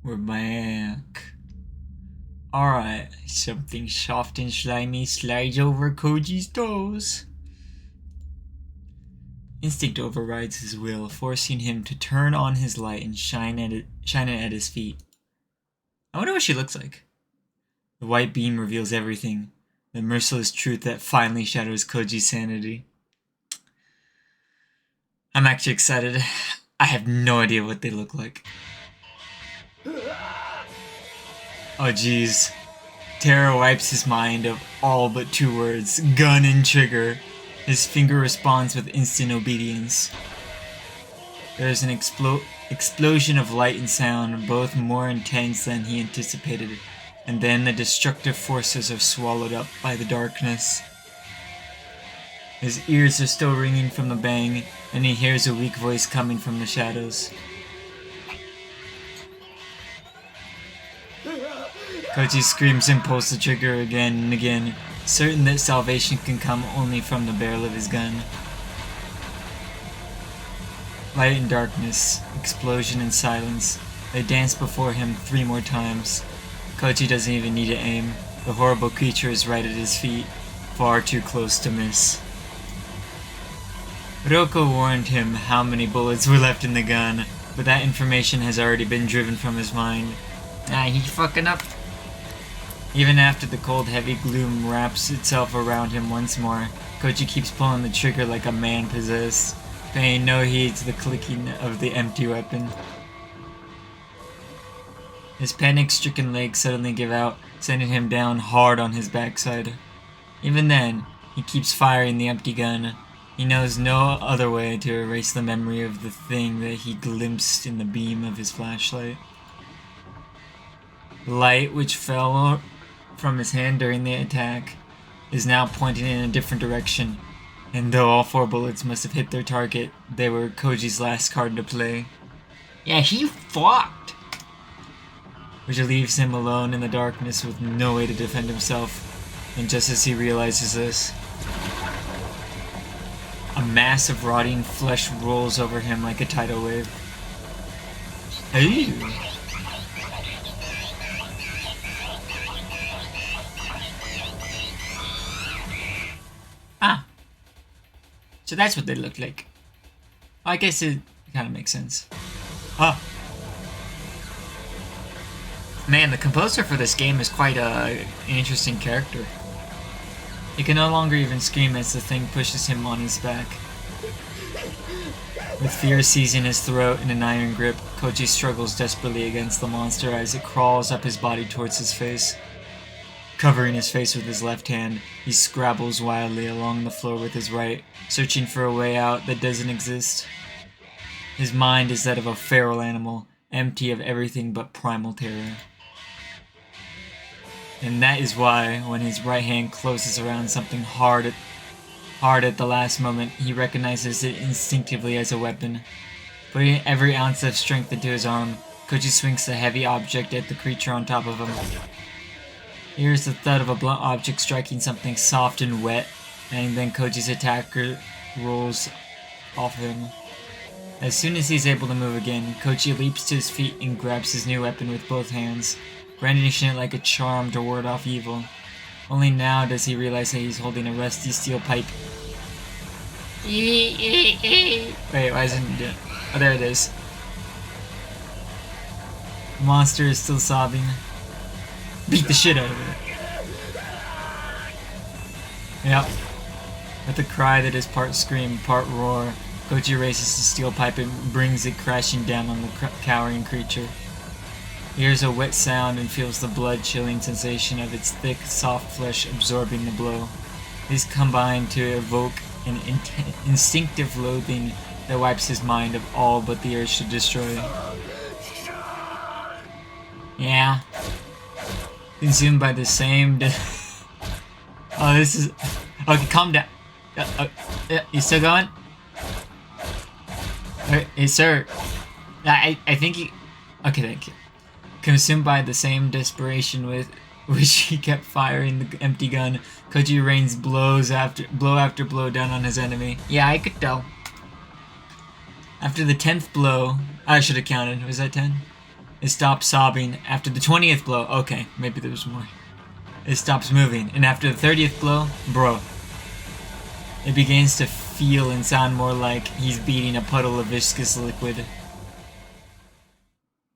We're back. Alright, something soft and slimy slides over Koji's toes. Instinct overrides his will, forcing him to turn on his light and shine it at his feet. I wonder what she looks like. The white beam reveals everything, the merciless truth that finally shatters Koji's sanity. I'm actually excited. I have no idea what they look like. Oh jeez. Terra wipes his mind of all but two words, gun and trigger. His finger responds with instant obedience. There is an explosion of light and sound, both more intense than he anticipated, and then the destructive forces are swallowed up by the darkness. His ears are still ringing from the bang, and he hears a weak voice coming from the shadows. Koji screams and pulls the trigger again and again, certain that salvation can come only from the barrel of his gun. Light and darkness, explosion and silence, they dance before him 3 more times. Koji doesn't even need to aim. The horrible creature is right at his feet, far too close to miss. Ryoko warned him how many bullets were left in the gun, but that information has already been driven from his mind. He's fucking up. Even after the cold, heavy gloom wraps itself around him once more, Koji keeps pulling the trigger like a man possessed, paying no heed to the clicking of the empty weapon. His panic-stricken legs suddenly give out, sending him down hard on his backside. Even then, he keeps firing the empty gun. He knows no other way to erase the memory of the thing that he glimpsed in the beam of his flashlight. The light, which fell from his hand during the attack, is now pointing in a different direction, and though all 4 bullets must have hit their target, they were Koji's last card to play. Yeah, he fucked! Which leaves him alone in the darkness with no way to defend himself, and just as he realizes this, a mass of rotting flesh rolls over him like a tidal wave. Hey! So that's what they look like. I guess it kind of makes sense. Man, the composer for this game is quite an interesting character. He can no longer even scream as the thing pushes him on his back. With fear seizing his throat in an iron grip, Koji struggles desperately against the monster as it crawls up his body towards his face. Covering his face with his left hand, he scrabbles wildly along the floor with his right, searching for a way out that doesn't exist. His mind is that of a feral animal, empty of everything but primal terror. And that is why, when his right hand closes around something hard at the last moment, he recognizes it instinctively as a weapon. Putting every ounce of strength into his arm, Koji swings the heavy object at the creature on top of him. He hears the thud of a blunt object striking something soft and wet, and then Koji's attacker rolls off him. As soon as he's able to move again, Koji leaps to his feet and grabs his new weapon with both hands, brandishing it like a charm to ward off evil. Only now does he realize that he's holding a rusty steel pipe. Wait, why isn't it doing it? Oh, there it is. The monster is still sobbing. Beat the shit out of it. Yep. With a cry that is part scream, part roar, Koji races the steel pipe and brings it crashing down on the cowering creature. He hears a wet sound and feels the blood-chilling sensation of its thick, soft flesh absorbing the blow. These combine to evoke an instinctive loathing that wipes his mind of all but the urge to destroy. Yeah. Consumed by the same oh, this is... Okay, calm down. You still going? Hey, sir. I think he... Okay, thank you. Consumed by the same desperation with which he kept firing the empty gun, Koji rains blow after blow down on his enemy. Yeah, I could tell. After the 10th blow... I should have counted. Was that 10? It stops sobbing after the 20th blow. Okay, maybe there was more. It stops moving, and after the 30th blow, bro, it begins to feel and sound more like he's beating a puddle of viscous liquid.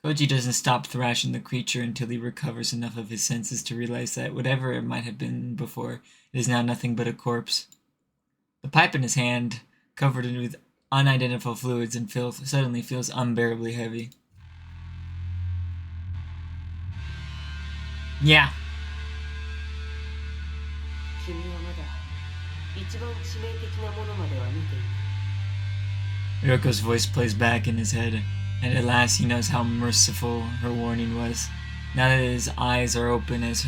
Koji doesn't stop thrashing the creature until he recovers enough of his senses to realize that whatever it might have been before, it is now nothing but a corpse. The pipe in his hand, covered with unidentifiable fluids and filth, suddenly feels unbearably heavy. Yeah. Ryoko's voice plays back in his head, and at last he knows how merciful her warning was. Now that his eyes are open as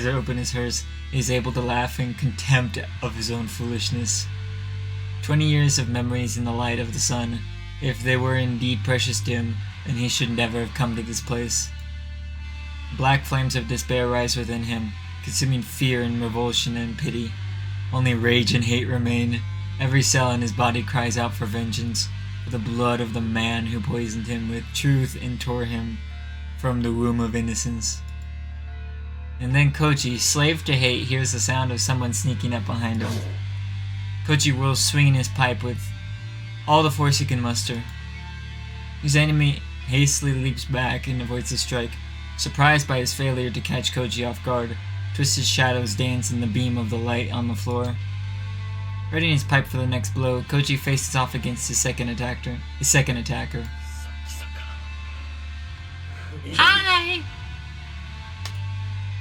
open as hers, he is able to laugh in contempt of his own foolishness. 20 years of memories in the light of the sun. If they were indeed precious to him, then he should never have come to this place. Black flames of despair rise within him, consuming fear and revulsion and pity. Only rage and hate remain. Every cell in his body cries out for vengeance, for the blood of the man who poisoned him with truth and tore him from the womb of innocence. And then Koji, slave to hate, hears the sound of someone sneaking up behind him. Koji whirls, swinging his pipe with all the force he can muster. His enemy hastily leaps back and avoids the strike. Surprised by his failure to catch Koji off guard, twisted shadows dance in the beam of the light on the floor. Readying his pipe for the next blow, Koji faces off against his second attacker. Hi!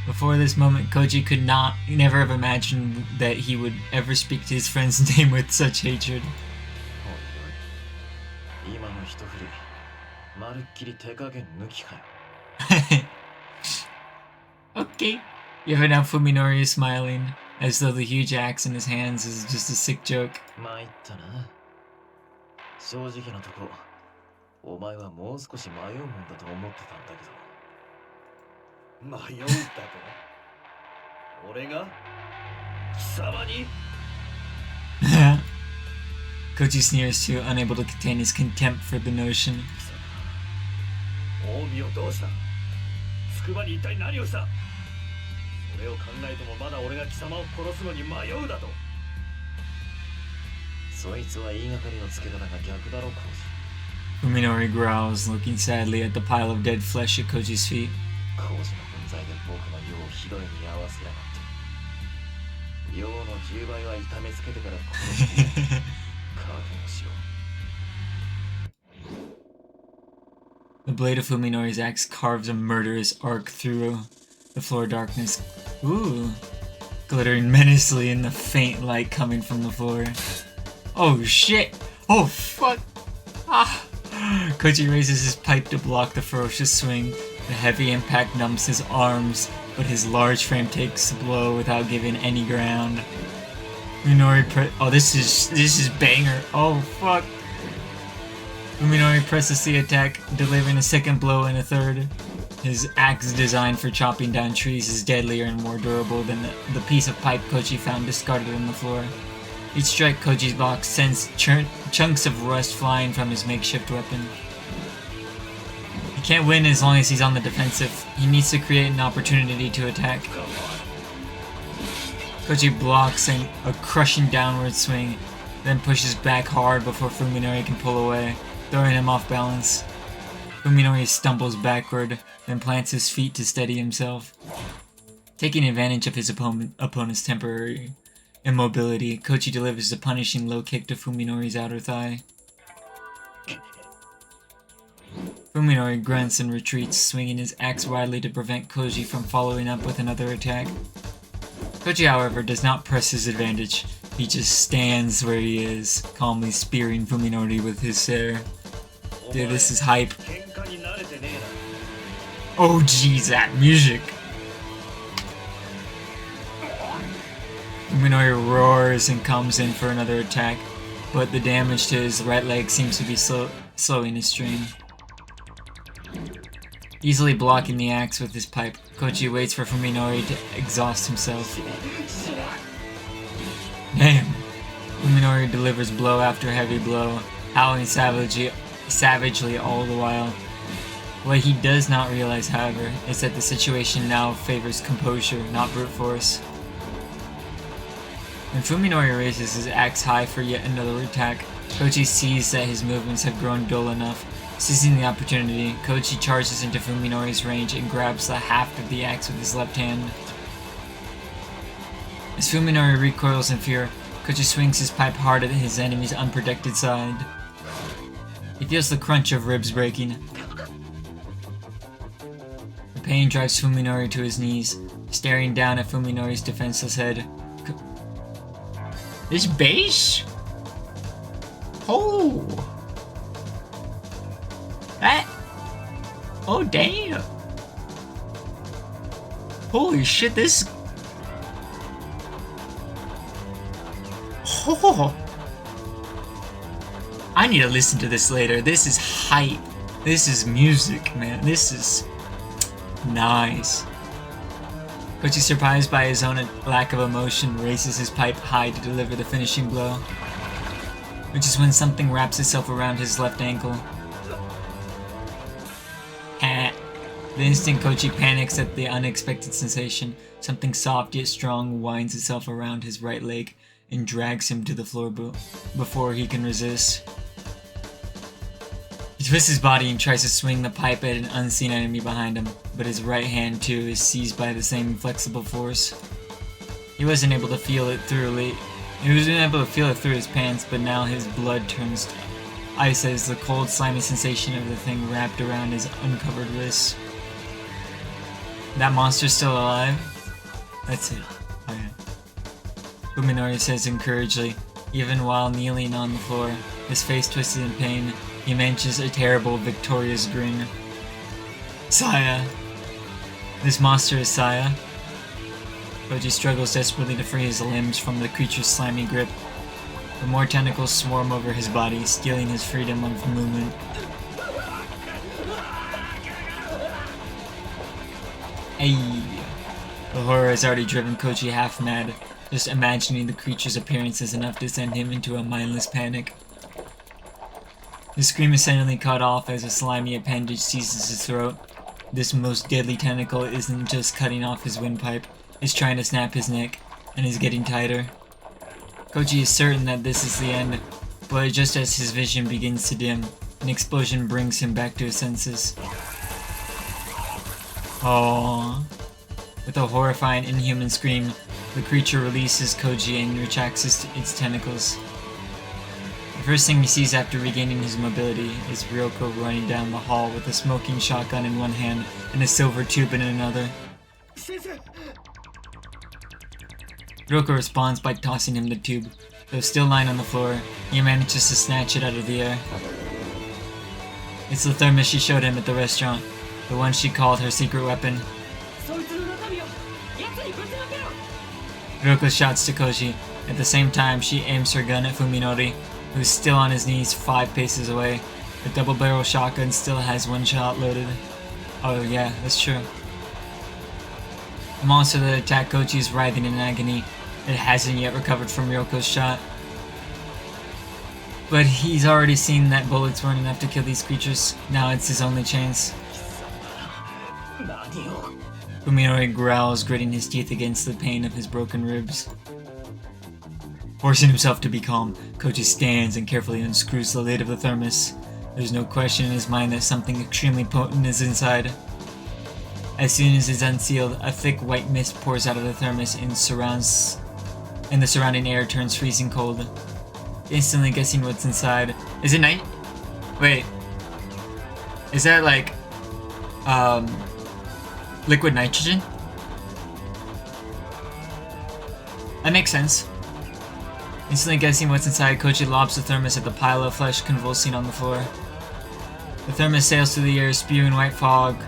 Before this moment, Koji could never have imagined that he would ever speak to his friend's name with such hatred. Okay. Even now Fuminori is smiling, as though the huge axe in his hands is just a sick joke. Koji sneers too, unable to contain his contempt for the notion. Fuminori growls, looking sadly at the pile of dead flesh at Koji's feet. The blade of Fuminori's axe carves a murderous arc through the floor darkness. Ooh. Glittering menacingly in the faint light coming from the floor. Oh shit! Oh fuck! Ah! Koji raises his pipe to block the ferocious swing. The heavy impact numbs his arms, but his large frame takes the blow without giving any ground. Fuminori oh, this is banger. Oh fuck! Fuminori presses the attack, delivering a second blow and a third. His axe designed for chopping down trees is deadlier and more durable than the piece of pipe Koji found discarded on the floor. Each strike Koji's box sends chunks of rust flying from his makeshift weapon. He can't win as long as he's on the defensive. He needs to create an opportunity to attack. Koji blocks a crushing downward swing, then pushes back hard before Fuminori can pull away, throwing him off balance. Fuminori stumbles backward, then plants his feet to steady himself. Taking advantage of his opponent's temporary immobility, Koji delivers a punishing low kick to Fuminori's outer thigh. Fuminori grunts and retreats, swinging his axe widely to prevent Koji from following up with another attack. Koji, however, does not press his advantage. He just stands where he is, calmly spearing Fuminori with his stare. Dude, this is hype. Oh jeez, that music! Fuminori roars and comes in for another attack, but the damage to his right leg seems to be slowing his stream. Easily blocking the axe with his pipe, Koji waits for Fuminori to exhaust himself. Damn! Fuminori delivers blow after heavy blow, howling savagely all the while. What he does not realize, however, is that the situation now favors composure, not brute force. When Fuminori raises his axe high for yet another attack, Kochi sees that his movements have grown dull enough. Seizing the opportunity, Kochi charges into Fuminori's range and grabs the haft of the axe with his left hand. As Fuminori recoils in fear, Kochi swings his pipe hard at his enemy's unprotected side. He feels the crunch of ribs breaking. The pain drives Fuminori to his knees, staring down at Fuminori's defenseless head. This base? Oh! That? Oh, damn! Holy shit, this... Oh! I need to listen to this later. This is hype. This is music, man. This is... nice. Kochi, surprised by his own lack of emotion, raises his pipe high to deliver the finishing blow, which is when something wraps itself around his left ankle. The instant Kochi panics at the unexpected sensation, something soft yet strong winds itself around his right leg and drags him to the floor before he can resist. He twists his body and tries to swing the pipe at an unseen enemy behind him, but his right hand too is seized by the same inflexible force. He wasn't able to feel it through his pants, but now his blood turns to ice as the cold, slimy sensation of the thing wrapped around his uncovered wrists. That monster's still alive? That's it. Oh yeah. Fuminori says encouragingly, even while kneeling on the floor, his face twisted in pain. He manages a terrible, victorious grin. Saya! This monster is Saya. Kochi struggles desperately to free his limbs from the creature's slimy grip. But more tentacles swarm over his body, stealing his freedom of movement. Ayy! The horror has already driven Kochi half mad. Just imagining the creature's appearance is enough to send him into a mindless panic. His scream is suddenly cut off as a slimy appendage seizes his throat. This most deadly tentacle isn't just cutting off his windpipe, it's trying to snap his neck, and is getting tighter. Kochi is certain that this is the end, but just as his vision begins to dim, an explosion brings him back to his senses. Aww. With a horrifying, inhuman scream, the creature releases Kochi and retracts its tentacles. The first thing he sees after regaining his mobility is Ryoko running down the hall with a smoking shotgun in one hand and a silver tube in another. Ryoko responds by tossing him the tube. Though still lying on the floor, he manages to snatch it out of the air. It's the thermos she showed him at the restaurant, the one she called her secret weapon. Ryoko shouts to Kochi. At the same time, she aims her gun at Fuminori, who's still on his knees 5 paces away. The double-barrel shotgun still has 1 shot loaded. Oh yeah, that's true. The monster that attacked Kochi is writhing in agony. It hasn't yet recovered from Ryoko's shot. But he's already seen that bullets weren't enough to kill these creatures. Now it's his only chance. Fuminori growls, gritting his teeth against the pain of his broken ribs. Forcing himself to be calm, Kochi stands and carefully unscrews the lid of the thermos. There's no question in his mind that something extremely potent is inside. As soon as it's unsealed, a thick white mist pours out of the thermos and the surrounding air turns freezing cold. Instantly guessing what's inside. Is it night? Wait. Is that like liquid nitrogen? That makes sense. Instantly guessing what's inside, Kochi lobs the thermos at the pile of flesh convulsing on the floor. The thermos sails through the air, spewing white fog,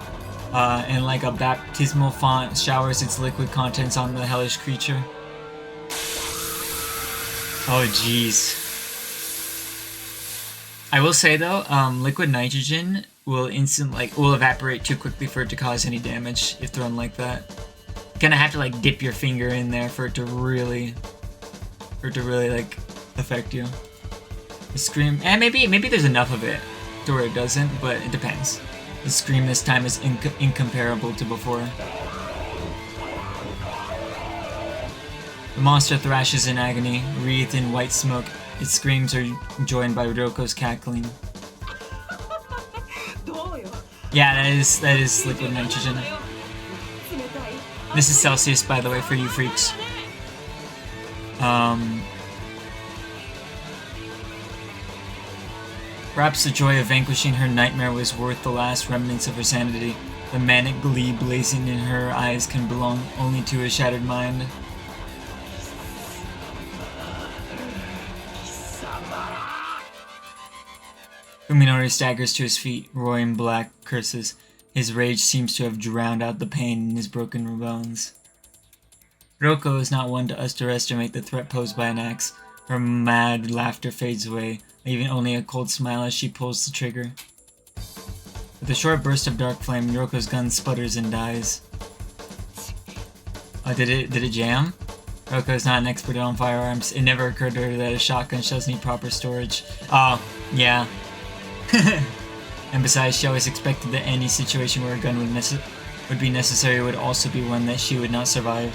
and like a baptismal font, showers its liquid contents on the hellish creature. Oh jeez. I will say though, liquid nitrogen will will evaporate too quickly for it to cause any damage if thrown like that. You kinda have to like dip your finger in there for it to really like affect you. The scream, maybe there's enough of it to where it doesn't, but it depends. The scream this time is incomparable to before. The monster thrashes in agony, wreathed in white smoke. Its screams are joined by Ryoko's cackling. Yeah, that is liquid nitrogen. This is Celsius, by the way, for you freaks. Perhaps the joy of vanquishing her nightmare was worth the last remnants of her sanity. The manic glee blazing in her eyes can belong only to a shattered mind. Fuminori staggers to his feet, roaring black curses. His rage seems to have drowned out the pain in his broken bones. Ryoko is not one to underestimate the threat posed by an axe. Her mad laughter fades away, leaving only a cold smile as she pulls the trigger. With a short burst of dark flame, Ryoko's gun sputters and dies. Did it jam? Ryoko is not an expert on firearms. It never occurred to her that a shotgun does need proper storage. Oh, yeah. And besides, she always expected that any situation where a gun would be necessary would also be one that she would not survive.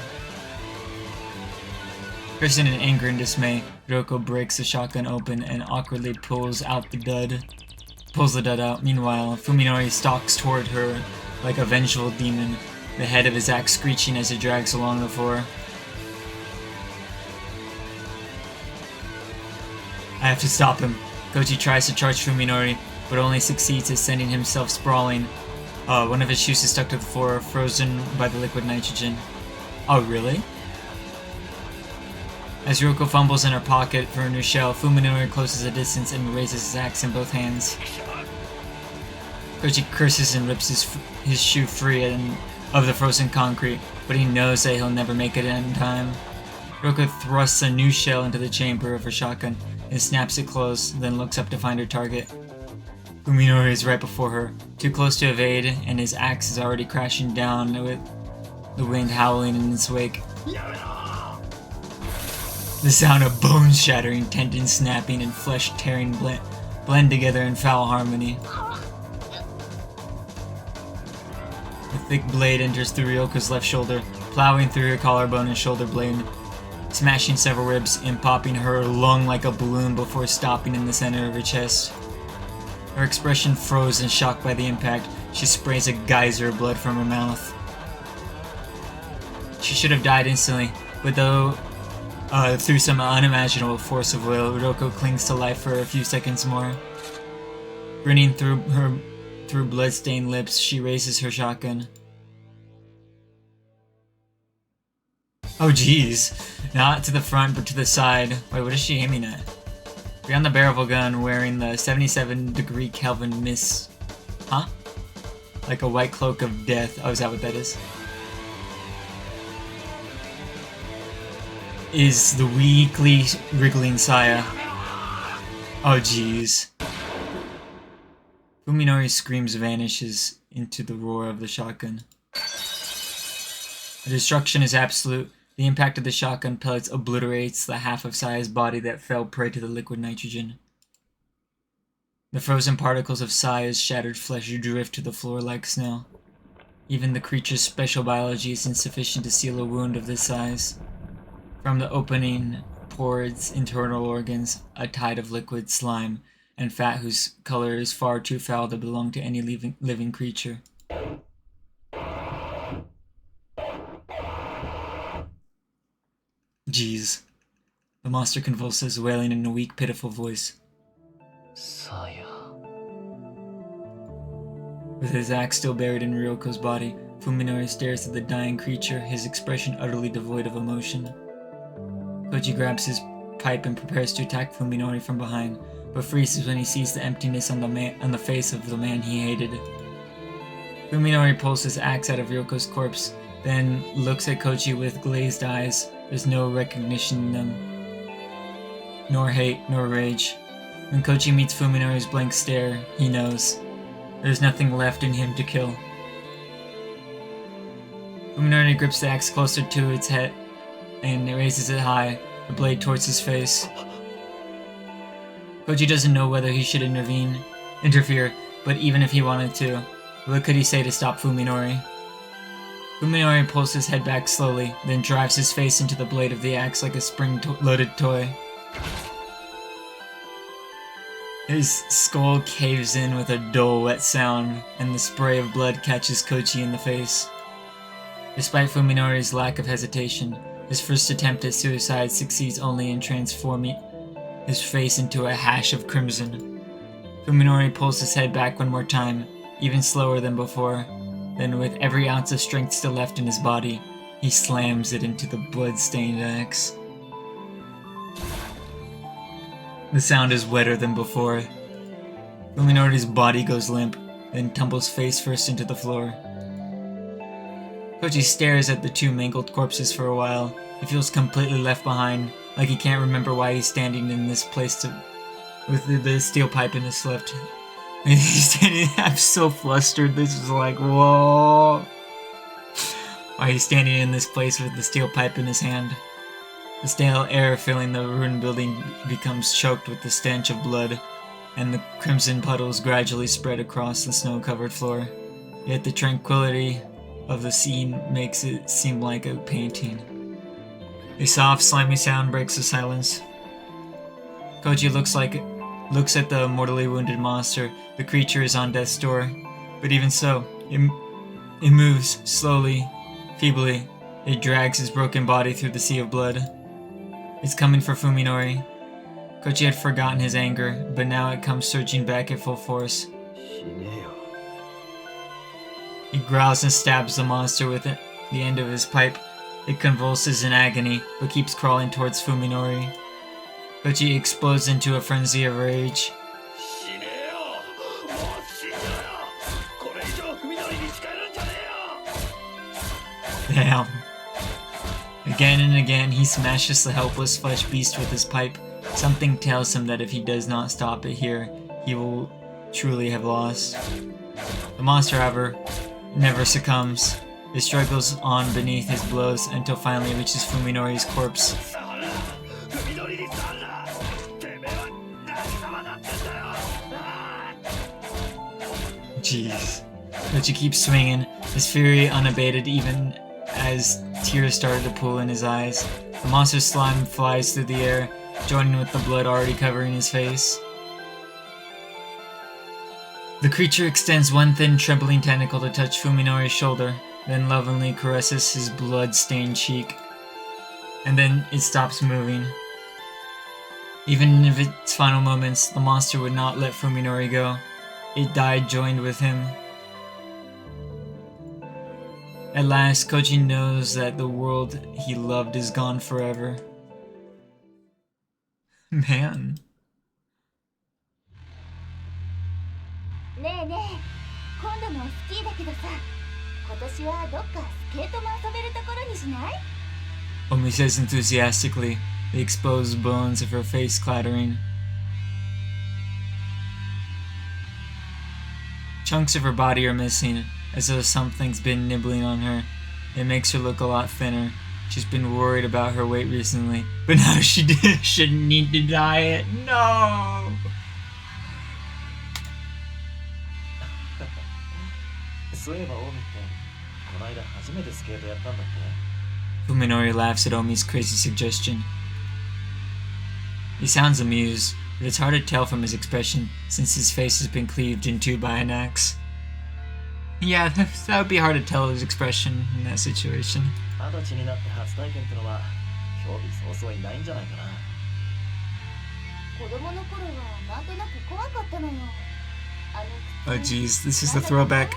Cursing in anger and dismay, Ryoko breaks the shotgun open and awkwardly pulls the dud out. Meanwhile, Fuminori stalks toward her like a vengeful demon, the head of his axe screeching as it drags along the floor. I have to stop him. Koji tries to charge Fuminori, but only succeeds at sending himself sprawling. One of his shoes is stuck to the floor, frozen by the liquid nitrogen. Oh, really? As Ryoko fumbles in her pocket for a new shell, Fuminori closes a distance and raises his axe in both hands. Koji curses and rips his shoe free of the frozen concrete, but he knows that he'll never make it in time. Ryoko thrusts a new shell into the chamber of her shotgun and snaps it closed, then looks up to find her target. Fuminori is right before her, too close to evade, and his axe is already crashing down with the wind howling in its wake. The sound of bones shattering, tendons snapping, and flesh tearing blend together in foul harmony. The thick blade enters through Ryoko's left shoulder, plowing through her collarbone and shoulder blade, smashing several ribs and popping her lung like a balloon before stopping in the center of her chest. Her expression froze in shock by the impact. She sprays a geyser of blood from her mouth. She should have died instantly, but through some unimaginable force of will, Ryoko clings to life for a few seconds more. Grinning through blood-stained lips, she raises her shotgun. Oh geez, not to the front but to the side. Wait, what is she aiming at? Beyond the barrel of a gun, wearing the 77-degree Kelvin mist. Huh? Like a white cloak of death. Oh, is that what that is? Is the weakly wriggling Saya. Oh jeez. Fuminori's screams vanishes into the roar of the shotgun. The destruction is absolute. The impact of the shotgun pellets obliterates the half of Saya's body that fell prey to the liquid nitrogen. The frozen particles of Saya's shattered flesh drift to the floor like snow. Even the creature's special biology is insufficient to seal a wound of this size. From the opening pour its internal organs, a tide of liquid slime and fat whose color is far too foul to belong to any living creature. Jeez. The monster convulses, wailing in a weak, pitiful voice. Saya. With his axe still buried in Ryoko's body, Fuminori stares at the dying creature, his expression utterly devoid of emotion. Koji grabs his pipe and prepares to attack Fuminori from behind, but freezes when he sees the emptiness on the face of the man he hated. Fuminori pulls his axe out of Ryoko's corpse, then looks at Koji with glazed eyes. There's no recognition in them, nor hate, nor rage. When Koji meets Fuminori's blank stare, he knows. There's nothing left in him to kill. Fuminori grips the axe closer to its head and raises it high, the blade towards his face. Koji doesn't know whether he should interfere, but even if he wanted to, What could he say to stop Fuminori? Fuminori pulls his head back slowly, then drives his face into the blade of the axe like a spring-loaded toy. His skull caves in with a dull, wet sound, and the spray of blood catches Kochi in the face. Despite Fuminori's lack of hesitation, his first attempt at suicide succeeds only in transforming his face into a hash of crimson. Fuminori pulls his head back one more time, even slower than before. Then, with every ounce of strength still left in his body, he slams it into the blood-stained axe. The sound is wetter than before. Fuminori's body goes limp, then tumbles face first into the floor. Kochi stares at the two mangled corpses for a while. He feels completely left behind, like he can't remember why he's standing in this place with the steel pipe in his left. He's standing. I'm so flustered. This is like, whoa. Why he's standing in this place with the steel pipe in his hand. The stale air filling the ruined building becomes choked with the stench of blood, and the crimson puddles gradually spread across the snow-covered floor. Yet the tranquility of the scene makes it seem like a painting. A soft, slimy sound breaks the silence. Kochi looks at the mortally wounded monster. The creature is on death's door, but even so, it moves slowly, feebly. It drags his broken body through the sea of blood. It's coming for Fuminori. Kochi had forgotten his anger, but now it comes surging back at full force. He growls and stabs the monster with the end of his pipe. It convulses in agony, but keeps crawling towards Fuminori. Kochi explodes into a frenzy of rage. Damn. Again and again, he smashes the helpless flesh beast with his pipe. Something tells him that if he does not stop it here, he will truly have lost. The monster, however, never succumbs. It struggles on beneath his blows until finally reaches Fuminori's corpse. Jeez. Kochi keeps swinging, his fury unabated even as tears started to pool in his eyes. The monster's slime flies through the air, joining with the blood already covering his face. The creature extends one thin, trembling tentacle to touch Fuminori's shoulder, then lovingly caresses his blood-stained cheek. And then it stops moving. Even in its final moments, the monster would not let Fuminori go. It died joined with him. At last, Kochi knows that the world he loved is gone forever. Man. ねえねえ、今度のスキーだけどさ、今年はどっかスケートも遊べるところにしない？ Omi says enthusiastically, the exposed bones of her face clattering. Chunks of her body are missing, as though something's been nibbling on her. It makes her look a lot thinner. She's been worried about her weight recently, but now she shouldn't need to diet. No! Fuminori laughs at Omi's crazy suggestion. He sounds amused, but it's hard to tell from his expression since his face has been cleaved in two by an axe. Yeah, that would be hard to tell his expression in that situation. Oh jeez, this is the throwback.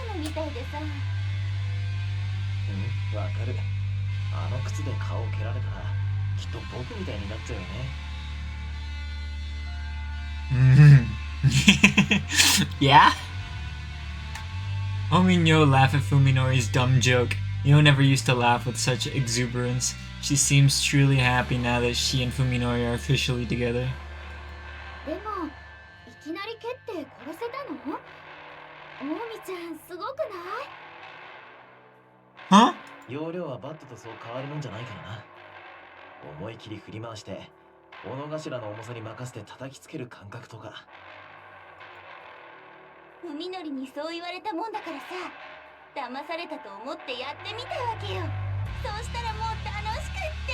Yeah? Omi and Yo laugh at Fuminori's dumb joke. Yo never used to laugh with such exuberance. She seems truly happy now that she and Fuminori are officially together. Huh? 容量はバットとそう変わるもんじゃないからな。思い切り振り回して、斧頭の重さに任せて叩きつける感覚とか。海のりにそう言われたもんだからさ、騙されたと思ってやってみたわけよ。そうしたらもう楽しくって。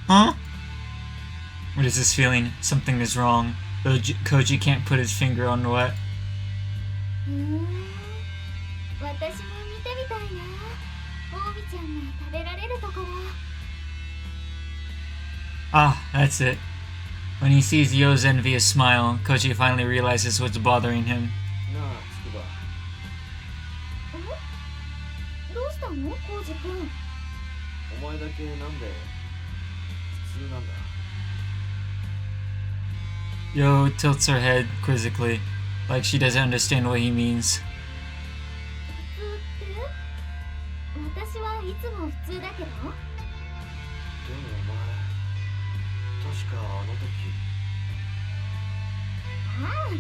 Huh? What is this feeling? Something is wrong. Though Koji can't put his finger on what. 私も見てみたいな。オービちゃんが食べられるところ。 Ah, that's it. When he sees Yo's envious smile, Koji finally realizes what's bothering him. なあつくば、どうしたのコウジ君。お前だけなんで普通なんだ。 Yo tilts her head quizzically, like she doesn't understand what he means. 普通って私はいつも普通だけど。でもお前確かあの時。ああ、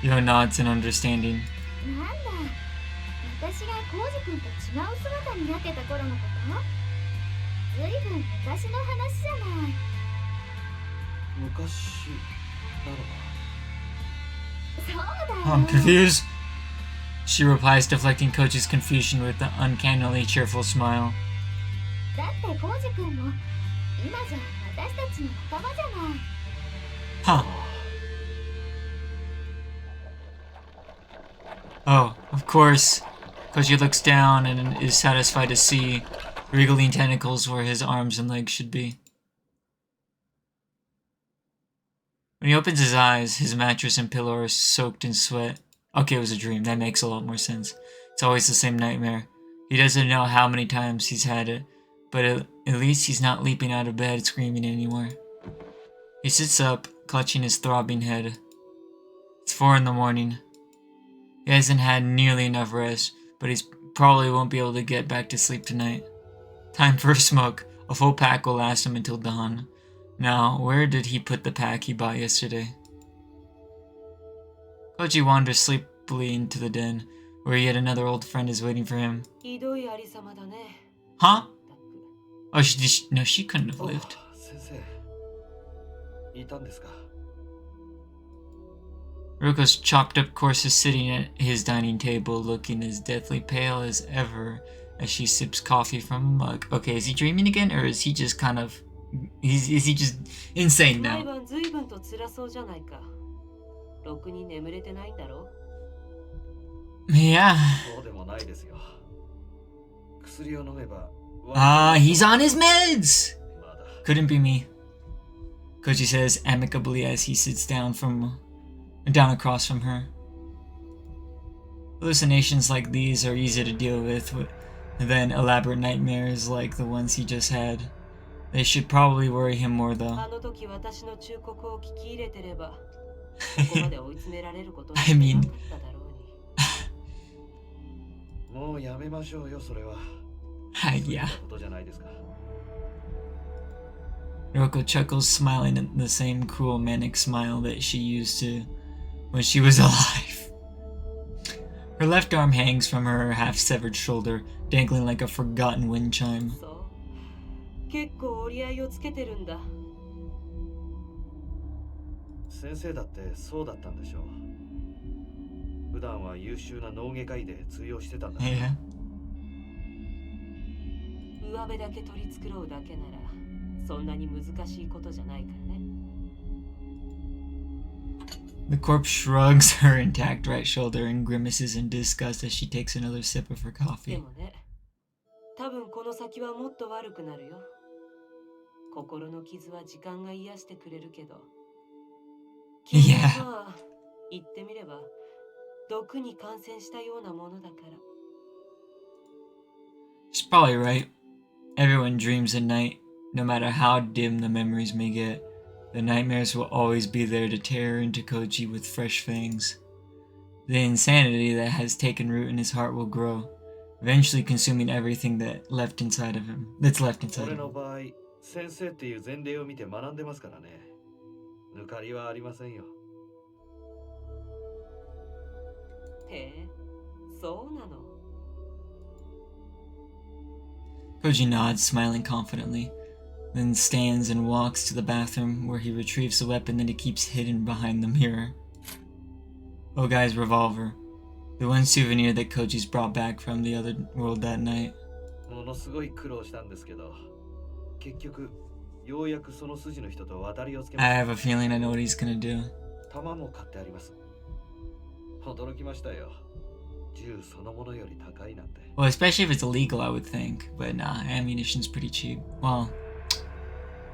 Yo nods in understanding. なんだ、私がコウジ君と違う姿になってた頃のこと？ずいぶん昔の話じゃない。昔なのか。そうだよ。 I'm confused. She replies, deflecting Koji's confusion with an uncannily cheerful smile. だってコウジ君も今じゃ私たちの仲間じゃない。 Huh. Oh, of course. Koji looks down and is satisfied to see wriggling tentacles where his arms and legs should be. When he opens his eyes, his mattress and pillow are soaked in sweat. Okay, it was a dream. That makes a lot more sense. It's always the same nightmare. He doesn't know how many times he's had it, but at least he's not leaping out of bed screaming anymore. He sits up, clutching his throbbing head. It's 4 in the morning. He hasn't had nearly enough rest, but he probably won't be able to get back to sleep tonight. Time for a smoke. A full pack will last him until dawn. Now, where did he put the pack he bought yesterday? Koji wanders sleepily into the den, where yet another old friend is waiting for him. Huh? Oh, no, she couldn't have lived. 先生、いたんですか。 Ruko's chopped up corpse is sitting at his dining table, looking as deathly pale as ever as she sips coffee from a mug. Okay, is he dreaming again, or is he just kind of... is he just insane now? Yeah. Ah, he's on his meds! Couldn't be me. Koji says amicably as he sits down across from her. Hallucinations like these are easier to deal with than elaborate nightmares like the ones he just had. They should probably worry him more though. I mean... yeah. Ryoko chuckles, smiling at the same cruel manic smile that she used to when she was alive. Her left arm hangs from her half-severed shoulder, dangling like a forgotten wind chime. 結構折り合いをつけてるんだ。先生だってそうだったんでしょう。普段は優秀な脳外科医で通用してたんだ。Yeah. 上辺だけ取り繕うだけならそんなに難しいことじゃないからね。The corpse shrugs her intact right shoulder and grimaces in disgust as she takes another sip of her で coffee. もね、多分この先はもっと悪くなるよ。心の傷は時間が癒してくれるけど。 Yeah. まあ言ってみれば毒に感染したようなものだから。 She's probably right. Everyone dreams at night, no matter how dim the memories may get. The nightmares will always be there to tear into Koji with fresh fangs. The insanity that has taken root in his heart will grow, eventually consuming everything that's left inside of him. 俺の場合、先生っていう前例を見て学んでますからね。抜かりはありませんよ。へえ、そうなの。 Koji nods, smiling confidently, then stands and walks to the bathroom where he retrieves the weapon that he keeps hidden behind the mirror. Ogai's revolver. The one souvenir that Koji's brought back from the other world that night. ものすごい苦労したんですけど、結局ようやくその筋の人と渡りをつけま I した。 have a feeling I know what he's gonna do. 弾も買ってあります。驚きましたよ。銃そのものより高いなんて。 Well, especially if it's illegal, I would think. But nah, ammunition's pretty cheap. Well,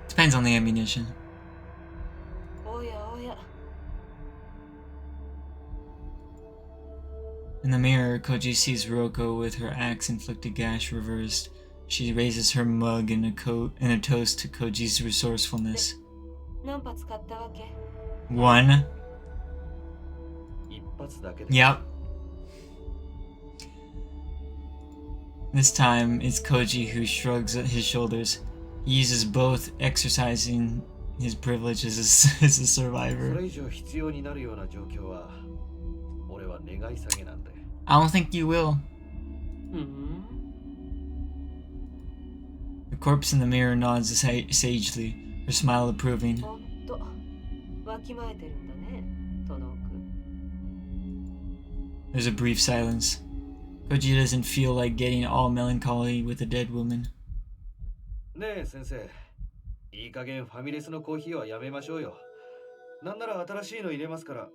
depends on the ammunition. おやおや。 In the mirror, Koji sees Ryoko with her axe-inflicted gash reversed. She raises her mug in a toast to Koji's resourcefulness. 何発買ったわけ？ One. 一発だけで。 Yep. This time, it's Koji who shrugs his shoulders. He uses both, exercising his privilege as a そ survivor. れ以上必要になるような状況は、俺は願い下げなんで。 I don't think you will. うん。 The corpse in the mirror nods sagely, her smile approving. ほんと、わきまえてるんだね、トノー君。 There's a brief silence. Koji doesn't feel like getting all melancholy with a dead woman. ねえ先生、いい加減ファミレスのコーヒーはやめましょうよ。なんなら新しいの入れますから。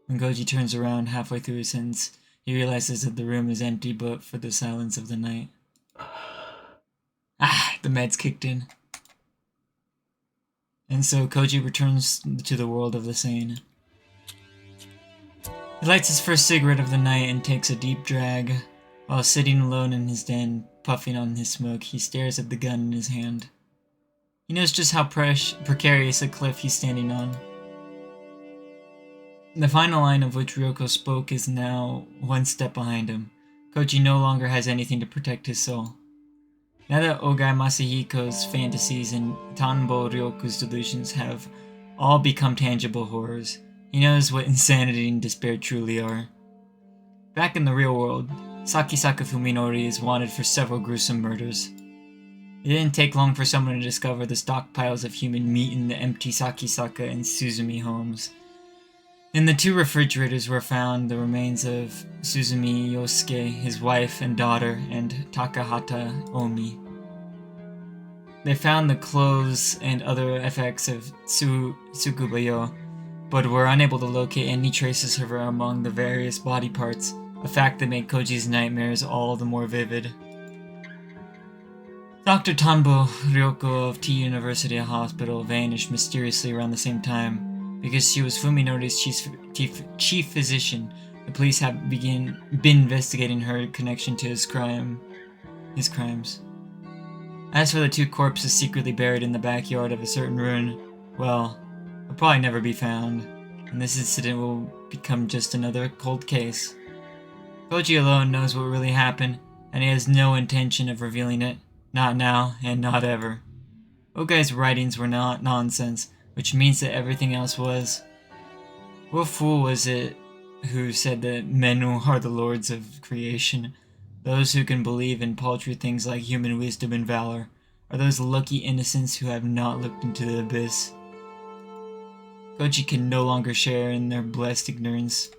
When Koji turns around halfway through his sentence, he realizes that the room is empty but for the silence of the night. Ah, the meds kicked in. And so Koji returns to the world of the sane. He lights his first cigarette of the night and takes a deep drag. While sitting alone in his den, puffing on his smoke, he stares at the gun in his hand. He knows just how precarious a cliff he's standing on. The final line of which Ryoko spoke is now one step behind him. Koji no longer has anything to protect his soul. Now that Ogai Masahiko's fantasies and Tanbo Ryoku's delusions have all become tangible horrors, he knows what insanity and despair truly are. Back in the real world, Sakisaka Fuminori is wanted for several gruesome murders. It didn't take long for someone to discover the stockpiles of human meat in the empty Sakisaka and Suzumi homes. In the two refrigerators were found the remains of Suzumi Yosuke, his wife and daughter, and Takahata Omi. They found the clothes and other effects of Tsukubayo, but were unable to locate any traces of her among the various body parts, a fact that made Koji's nightmares all the more vivid. Dr. Tanbo Ryoko of T University Hospital vanished mysteriously around the same time. Because she was Fuminori's chief physician, the police have been investigating her connection to his crimes. As for the two corpses secretly buried in the backyard of a certain ruin, well, they'll probably never be found, and this incident will become just another cold case. Koji alone knows what really happened, and he has no intention of revealing it, not now and not ever. Ogai's writings were not nonsense, which means that everything else was. What fool was it who said that men are the lords of creation? Those who can believe in paltry things like human wisdom and valor are those lucky innocents who have not looked into the abyss. Koji can no longer share in their blessed ignorance.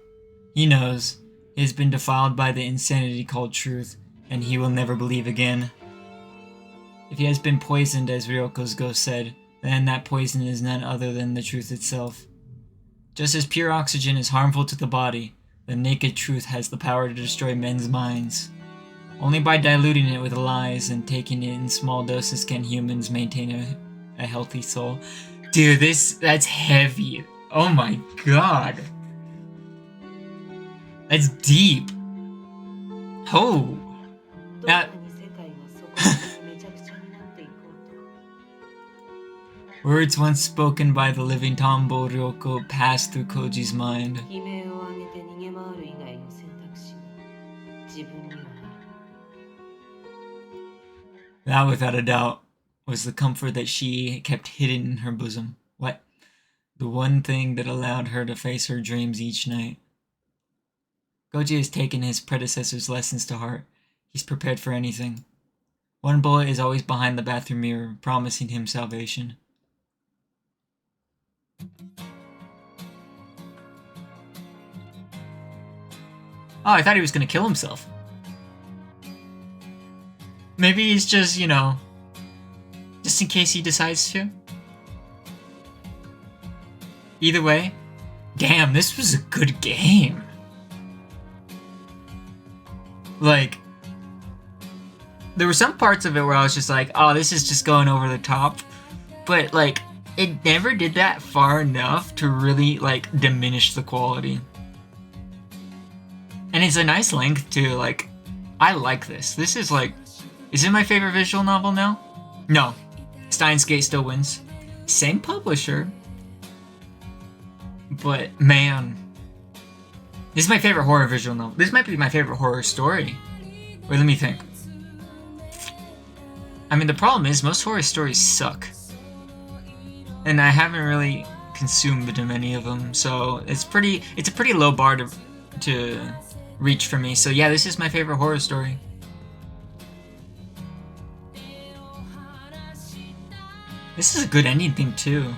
He knows he has been defiled by the insanity called truth, and he will never believe again. If he has been poisoned, as Ryoko's ghost said, then that poison is none other than the truth itself. Just as pure oxygen is harmful to the body, the naked truth has the power to destroy men's minds. Only by diluting it with lies and taking it in small doses can humans maintain a healthy soul. Dude, that's heavy. Oh my god. That's deep. Oh. どんなに世界がそこにめちゃくちゃになっていこうと。 Words once spoken by the living Tanbo Ryoko passed through Koji's mind. 悲鳴を上げて逃げ回る以外の選択肢が自分にはない。 That, without a doubt, was the comfort that she kept hidden in her bosom. What? The one thing that allowed her to face her dreams each night. Koji has taken his predecessor's lessons to heart. He's prepared for anything. One bullet is always behind the bathroom mirror, promising him salvation. Oh, I thought he was gonna kill himself. Maybe he's just, you know, just in case he decides to. Either way, damn, this was a good game. Like, there were some parts of it where I was just like, oh, this is just going over the top. But, like, it never did that far enough to really, like, diminish the quality. And it's a nice length, too. Like, I like this. This is, like, is it my favorite visual novel now? No. Steins Gate still wins. Same publisher. But, man. This is my favorite horror visual novel. This might be my favorite horror story. Wait, let me think. I mean, the problem is, most horror stories suck. And I haven't really consumed many of them, so it's a pretty low bar to reach for me. So yeah, this is my favorite horror story. This is a good ending theme too.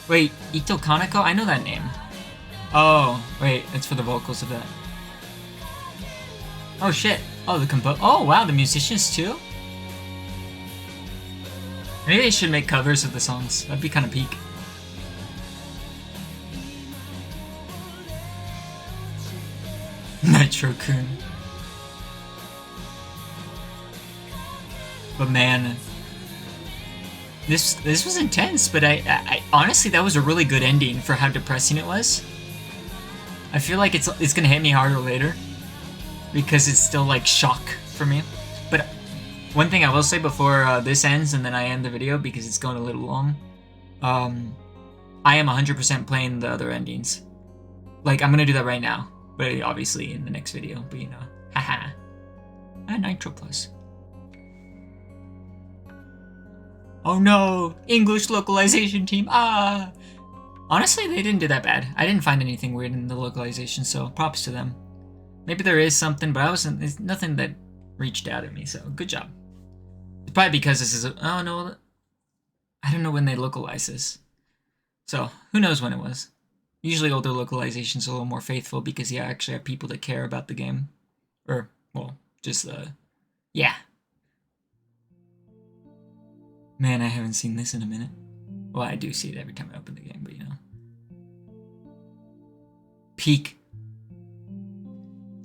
Wait, Ito Kaneko? I know that name. Oh, wait, it's for the vocals of that. Oh shit. Oh, oh wow, the musicians too? Maybe they should make covers of the songs. That'd be kind of peak. Nitro-kun. But man, this was intense. But I honestly, that was a really good ending for how depressing it was. I feel like it's gonna hit me harder later because it's still like shock for me. But one thing I will say before this ends and then I end the video because it's going a little long, I am 100% playing the other endings. Like, I'm gonna do that right now, but obviously in the next video, but you know, haha. Nitro Plus. Oh no, English localization team, ah! Honestly, they didn't do that bad. I didn't find anything weird in the localization, so props to them. Maybe there is something, but it's nothing that reached out at me, so good job. It's probably because this is oh no, I don't know when they localize this. So, who knows when it was. Usually older localizations are a little more faithful because you actually have people that care about the game. Or, well, just, yeah. Man, I haven't seen this in a minute. Well, I do see it every time I open the game, but you know. Peak.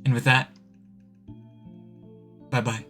And with that, bye-bye.